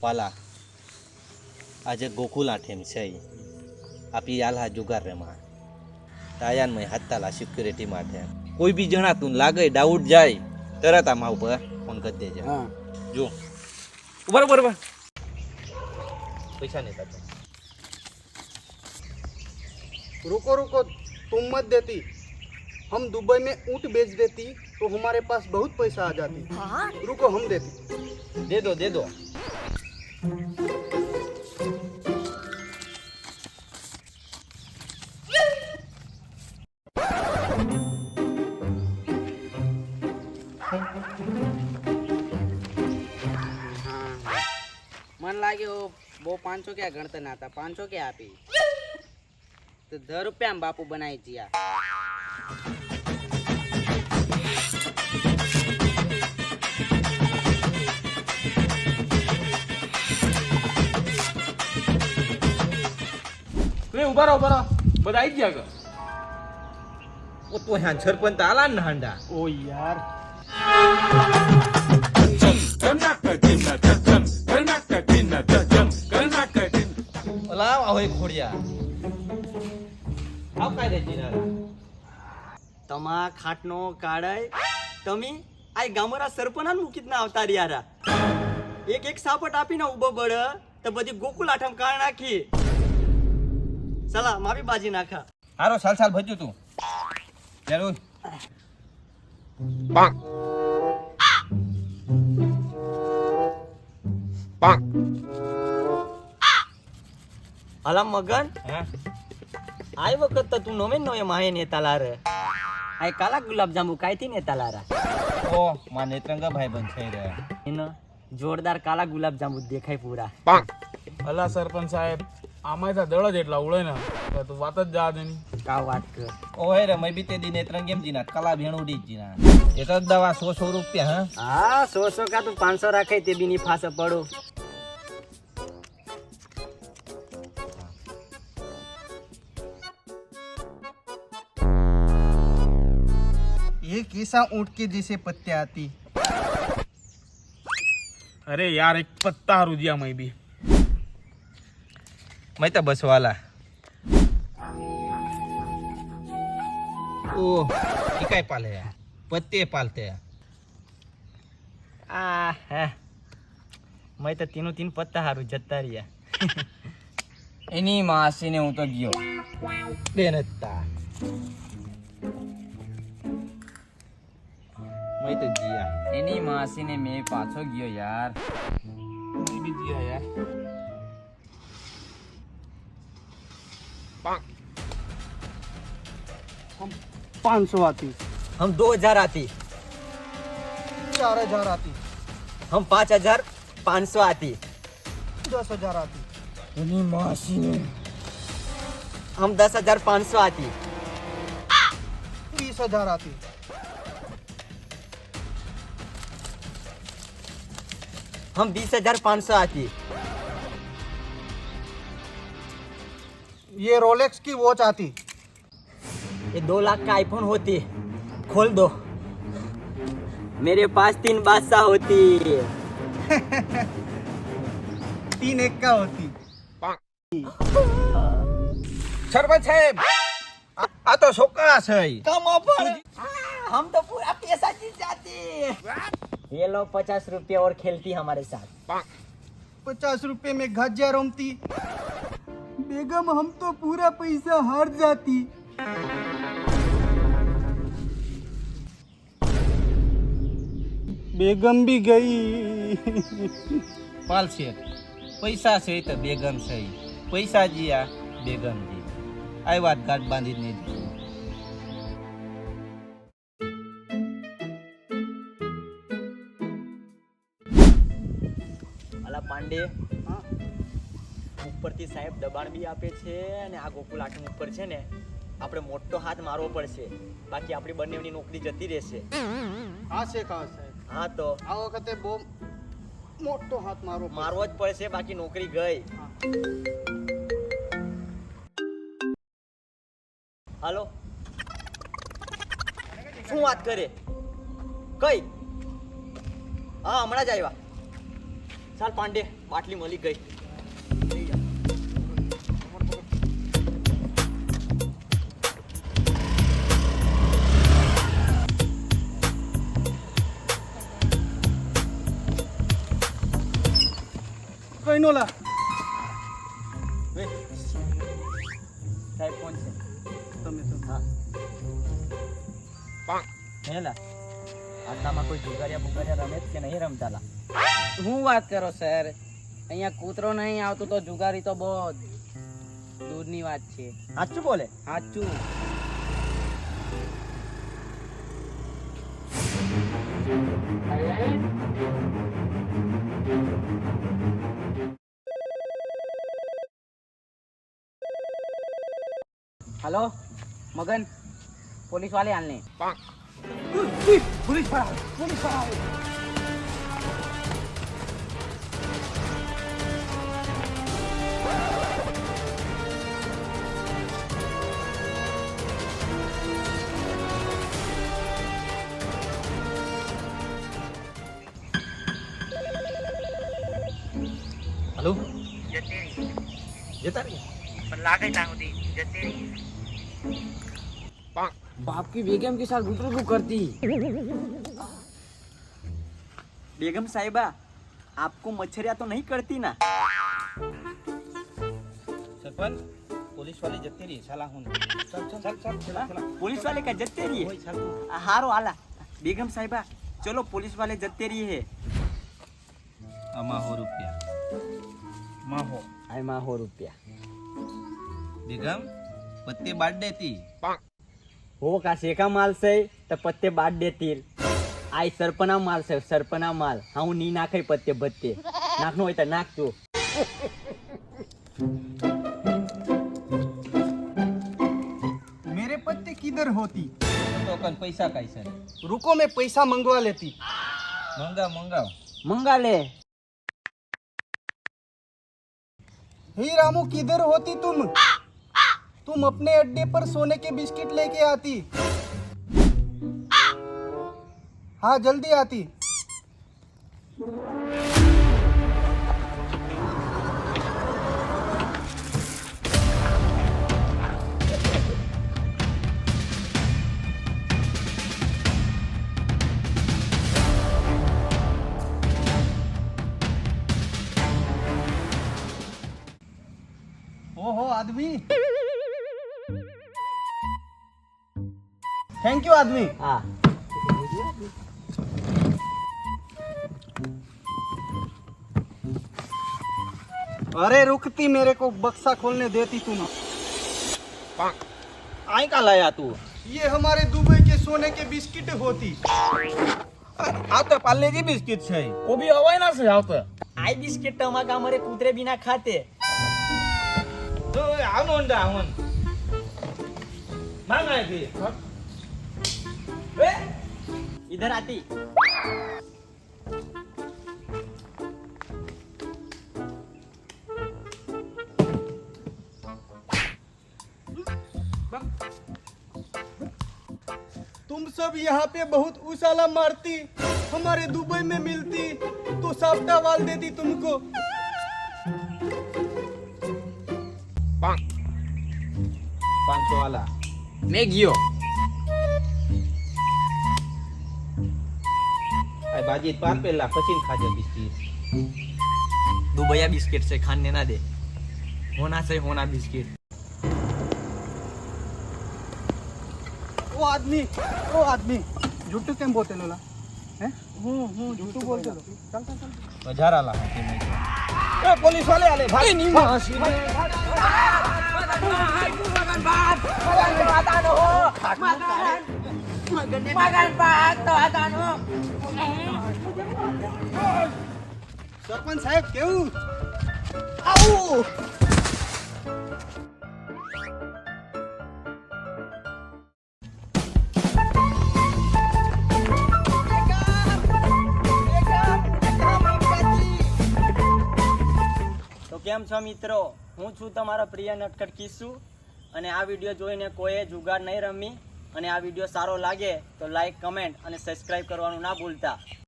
पाला आज गोकुल आठेम छै आपी आल्हा जुगार रेमा तायान में हत्ताला सिक्योरिटी माटे कोई भी जणा तू लागे डाउट जाए तरत आ माउ पर फोन कर देजे। हां जो बराबर पैसा नहीं था। रुको रुको, तुम मत देती, हम दुबई में ऊँट बेच देती तो हमारे पास बहुत पैसा आ जाती। रुको हम देती। दे दो दे दो। मन लागे वो 500 क्या गणतर ना था 500 क्या आपी तो 10 रुपया में बापू बनाई जिया। तुम्हें उभा रहा બધા આવી ગયા કે वो तो यहाँ सरपंच आला ना हांडा। ओ यार लाव ahoy खोड़िया आव काय रे जीना तमा खाटनो काढाय तमी आय गामरा सरपणान मुकीत ना अवतार यारा एक एक सापट आपी ना उभं बळ तर बधी गोकुल आठम काळ नाखी चला मावी बाजी नाखा हारो साल साल भजू तू जरूर अला मगन हां आय वखत तर तू नवे नवे माहे नेताला रे आय काला गुलाबजांबू काय ती नेताला रा ओ मा नेत्रंगा भाई बन छै रे इन जोरदार काला गुलाबजांबू देखाय पूरा અલા સરપંચ સાહેબ આમાં તો દળ જ એટલા ઉડે ને તો વાત જ જા દેની का वाट कर ओहे रे मैं भी ते दी नेत्रंग गेम जीना कला भेणुडी जीना ये तो दवा 100 रुपया हां हाँ 100 का तू 500 रखे ते भी नहीं फास पड़ो ये कैसा ऊँट के जैसे पत्ते आती। અરે યાર એક પત્તા હારું જ્યા મેં બી मैं तो बस वाला ओ ये काय पाले है पत्ते पालते हैं मैं तो तीनों तीन पत्ता हारू जत्ता रिया एनी मासी ने હું તો ગયો બેનતા मैं तो जिया एनी मासी ने मैं पाछो गयो यार મેં બી જ્યા યાર हम 500 आती, हम 2000 आती 4000 आती, हम 5500 आती 10,000 आती, एनी मासी ने हम 10500 आती 20,000 आती, हम 20500 आती ये रोलेक्स की वॉच आती। ये 2 लाख का आईफोन होती खोल दो मेरे पास 3 बादशाह होती 3 एक का होती। सरपंच साहेब आ तो छोकरा છે कम ऑफर हम तो पूरा पैसा जीत जाते ये लो 50 रुपये और खेलती हमारे साथ 50 रुपए में घाजिया रोमती। बेगम हम तो पूरा पैसा हार जाती। बेगम भी गई। पाल છે પૈસા છે તો બેગમ છે પૈસા જીયા બેગમ જી આ વાત ગાંઠ બાંધી ને અલા પાંડે ઉપરથી સાહેબ દબાણ બી આપે છે અને આ ગોકુલ આઠમ ઉપર છે ને આપણે મોટો હાથ મારવો પડશે બાકી આપણી બંનેની નોકરી જતી રહેશે हाँ से कहा साहब હા તો આ વખતે બહુ મોટો હાથ મારો મારવો જ પડશે બાકી નોકરી ગઈ હાલો શું વાત કરે કઈ હા હમણાં જ આવ્યા ચાલ પાંડે બાટલી મળી ગઈ. કઈ નો લા વે સાહેબ કોણ છે? તમે તો હા હેલા આટલામાં કોઈ જુગારિયા બુગારિયા રમે છે કે નહીં રમતા લા? હું વાત કરો સર, અહીંયા કૂતરો નહીં આવતો તો જુગારી તો બહુ દૂરની વાત છે. સાચું બોલે? સાચું. हेलो मगन, पुलिस वाले आने. पुलिस वाला. હલો જતા રહી बाप की बेगम के साथ गुटरू करती. बेगम साहिबा आपको मच्छरिया तो नहीं करती ना? સરપંચ પોલીસ વાળી જતી રહી સાલા હું ચાલ पुलिस वाले का जत्ते रही ઓય ચાલ है. हारो आला बेगम साहिबा चलो पुलिस वाले जत्ते रही है. આમાં 100 રૂપિયા માહો आई माँ हो रुपया બેગમ પત્તે બાદ દેતી हो का शेका माल से तो पत्ते बाट देती. आई सरपना माल से सरपना माल हाँ नी नाखे पत्ते बत्ते नाखनो होय तो नाख तू. मेरे पत्ते किधर होती? તો કન પૈસા કાઈ છે रुको मैं पैसा मंगवा लेती. મંગાવ मंगा ले. ही रामू किधर होती तुम अपने अड्डे पर सोने के बिस्किट लेके आती. हाँ जल्दी आती. ओहो आदमी, थैंक यू आदमी. हाँ अरे रुकती, मेरे को बक्सा खोलने देती तुम. આઈ કા લાયા તું ये हमारे दुबई के सोने के बिस्किट होती. આ તો પાર્લેજી બિસ્કિટ છે ઓ બી હવાય ના છે આવતા. आई बिस्किट तो हमारे हमारे कुतरे बिना खाते. તો આવનોંડા આવન માંગાય કે इधर आती. तुम सब यहाँ पे बहुत उछाला मारती, हमारे दुबई में मिलती तो साफ्टा वाल देती तुमको. 500 વાલા मैं गियो. આ બાજી પાર પેલા પછી ખાજે બિસ્કિટ दुबैया बिस्किट से खाने ना दे. होना से होना बिस्किट. ओ आदमी झूठू केम बोलते लोला? हैं? हूँ झूठू बोलते लो. चल चल चल. હજાર આલા એ પોલીસ વાલે આલે ભાગ સરપંચ સાહેબ કેવું? તો કેમ છો મિત્રો, હું છું તમારો પ્રિય નટખટ કિસ્સુ અને આ વિડીયો જોઈને કોઈએ જુગાર નહીં રમી અને આ વિડીયો સારો લાગે તો લાઈક કમેન્ટ અને સબસ્ક્રાઇબ કરવાનું ના ભૂલતા.